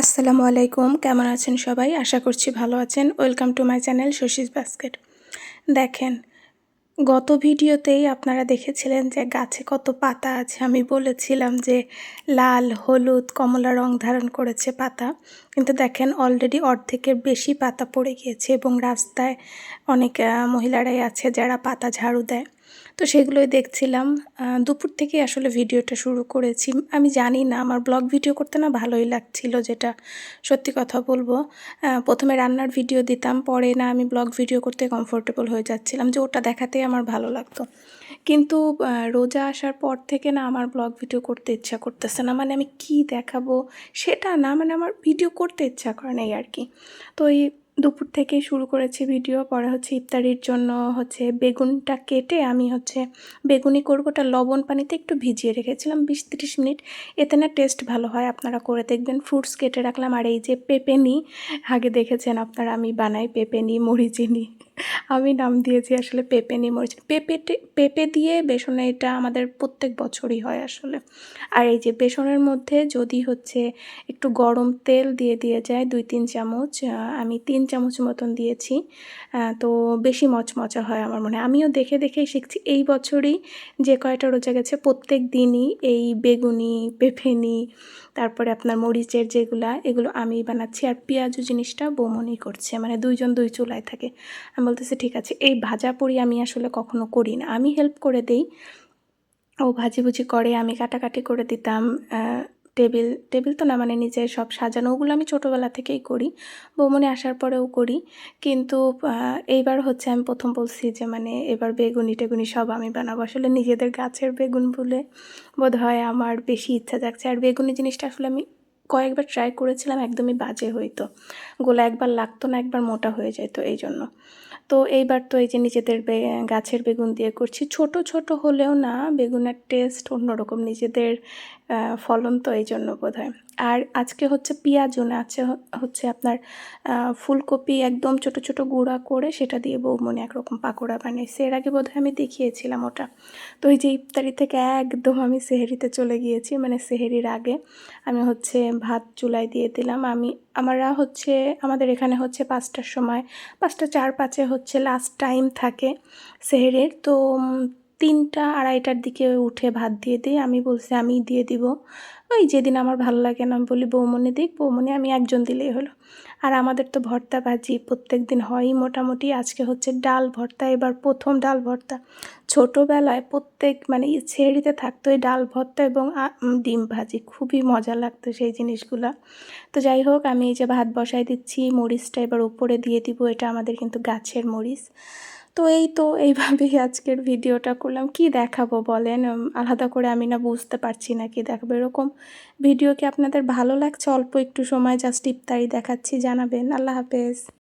আসসালামু আলাইকুম, কেমন আছেন সবাই? আশা করছি ভালো আছেন। Welcome to my channel Shashi's basket. দেখেন, গত ভিডিওতেই আপনারা দেখেছিলেন যে গাছে কত পাতা আছে। আমি বলেছিলাম যে লাল, হলুদ, কমলা রং ধারণ করেছে পাতা। কিন্তু দেখেন অলরেডি অর্ধেকের বেশি পাতা পড়ে গিয়েছে এবং রাস্তায় অনেক মহিলারাই আছে যারা পাতা ঝাড়ু দেয়। তো সেগুলোই দেখছিলাম। দুপুর থেকেই আসলে ভিডিওটা শুরু করেছি। আমি জানি না, আমার ব্লগ ভিডিও করতে না ভালোই লাগছিল, যেটা সত্যি কথা বলবো। প্রথমে রান্নার ভিডিও দিতাম, পরে না আমি ব্লগ ভিডিও করতে কমফোর্টেবল হয়ে যাচ্ছিলাম যে ওটা দেখাতেই আমার ভালো লাগতো। কিন্তু রোজা আসার পর থেকে না আমার ব্লগ ভিডিও করতে ইচ্ছা করতেছে না। মানে আমি কি দেখাবো সেটা না, মানে আমার ভিডিও করতে ইচ্ছা করে না, এই আর কি। তো এই দুপুর থেকেই শুরু করেছি ভিডিও। পরে হচ্ছে ইফতারির জন্য হচ্ছে বেগুনটা কেটে আমি হচ্ছে বেগুনি করবো, ওটা লবণ পানিতে একটু ভিজিয়ে রেখেছিলাম 20-30 মিনিট। এতে না টেস্ট ভালো হয়, আপনারা করে দেখবেন। ফ্রুটস কেটে রাখলাম। আর এই যে পেঁপে নিই, আগে দেখেছেন আপনারা আমি বানাই পেঁপে নিই, মরিচি নিই। আমি নাম দিয়েছি আসলে পেঁপে নিই, মরিচ। পেঁপে দিয়ে বেসনে, এটা আমাদের প্রত্যেক বছরই হয় আসলে। আর এই যে বেসনের মধ্যে যদি হচ্ছে একটু গরম তেল দিয়ে যায় 2-3 চামচ, আমি 3 চামচ মতন দিয়েছি। তো বেশি মচমচা হয় আমার মনে হয়। আমিও দেখেই শিখছি। এই বছরই যে কয়টা রোজা গেছে প্রত্যেক দিনই এই বেগুনি, পেঁপে নিই, তারপরে আপনার মরিচের এগুলো আমিই বানাচ্ছি। আর পেঁয়াজু জিনিসটা বৌমনি করছে, মানে 2 জন 2 চুলায় থাকে। আমি বলতেছি ঠিক আছে। এই ভাজাপুরি আমি আসলে কখনো করি না, আমি হেল্প করে দেই। ও ভাজিভুজি করে, আমি কাটাকাটি করে দিতাম। টেবিল তো না, মানে নিজের সব সাজানো, ওগুলো আমি ছোটোবেলা থেকেই করি, বৌমনি আসার পরেও করি। কিন্তু এইবার হচ্ছে আমি প্রথম বলছি যে মানে এবার বেগুনি টেগুনি সব আমি বানাবো। আসলে নিজেদের গাছের বেগুন বলে বোধহয় আমার বেশি ইচ্ছা জাগছে। আর বেগুনি জিনিসটা আসলে আমি কয়েকবার ট্রাই করেছিলাম, একদমই বাজে হইতো। গোলা একবার লাগতো না, একবার মোটা হয়ে যেত, এই জন্য। তো এইবার তো এই যে নিজেদের গাছের বেগুন দিয়ে করছি। ছোট ছোট হলেও না বেগুনের টেস্ট অন্যরকম, নিজেদের ফলন তো, এই জন্য বোধহয়। আর আজকে হচ্ছে পেঁয়াজু না, হচ্ছে আপনার ফুলকপি একদম ছোট ছোট গুঁড়া করে সেটা দিয়ে বৌমনি একরকম পাকোড়া বানিয়েছে। এর আগে বোধহয় আমি দেখিয়েছিলাম ওটা। তো এই যে ইফতারি থেকে একদম আমি সেহরিতে চলে গিয়েছি, মানে সেহরির আগে আমি হচ্ছে ভাত চুলায় দিয়ে দিলাম। আমাদের এখানে হচ্ছে 5টার সময়, 5টা 4-5-এ হচ্ছে লাস্ট টাইম থাকে সেহরির। তো 3টা-2:30টার দিকে উঠে ভাত দিয়ে দিই। আমি বলছি আমিই দিয়ে দিব। ওই যেদিন আমার ভালো লাগে না আমি বলি বৌমনি দিক, বৌমনি আমি একজন দিলেই হলো। আর আমাদের তো ভর্তা ভাজি প্রত্যেক দিন হয়ই মোটামুটি। আজকে হচ্ছে ডাল ভর্তা, এবার প্রথম ডাল ভর্তা। ছোটোবেলায় মানে সেহরিতে থাকতো এই ডাল ভর্তা এবং ডিম ভাজি, খুবই মজা লাগতো সেই জিনিসগুলা। তো যাই হোক, আমি এই যে ভাত বসাই দিচ্ছি, মরিচটা এবার উপরে দিয়ে দিব। এটা আমাদের কিন্তু গাছের মরিচ। তো এইভাবেই আজকের ভিডিওটা করলাম। কি দেখাবো বলেন? আলাদা করে আমি না বুঝতে পারছি না কি দেখাবো। এরকম ভিডিও কি আপনাদের ভালো লাগছে? অল্প একটু সময় জাস্ট ইফতারি দেখাচ্ছি, জানাবেন। আল্লাহ হাফেজ।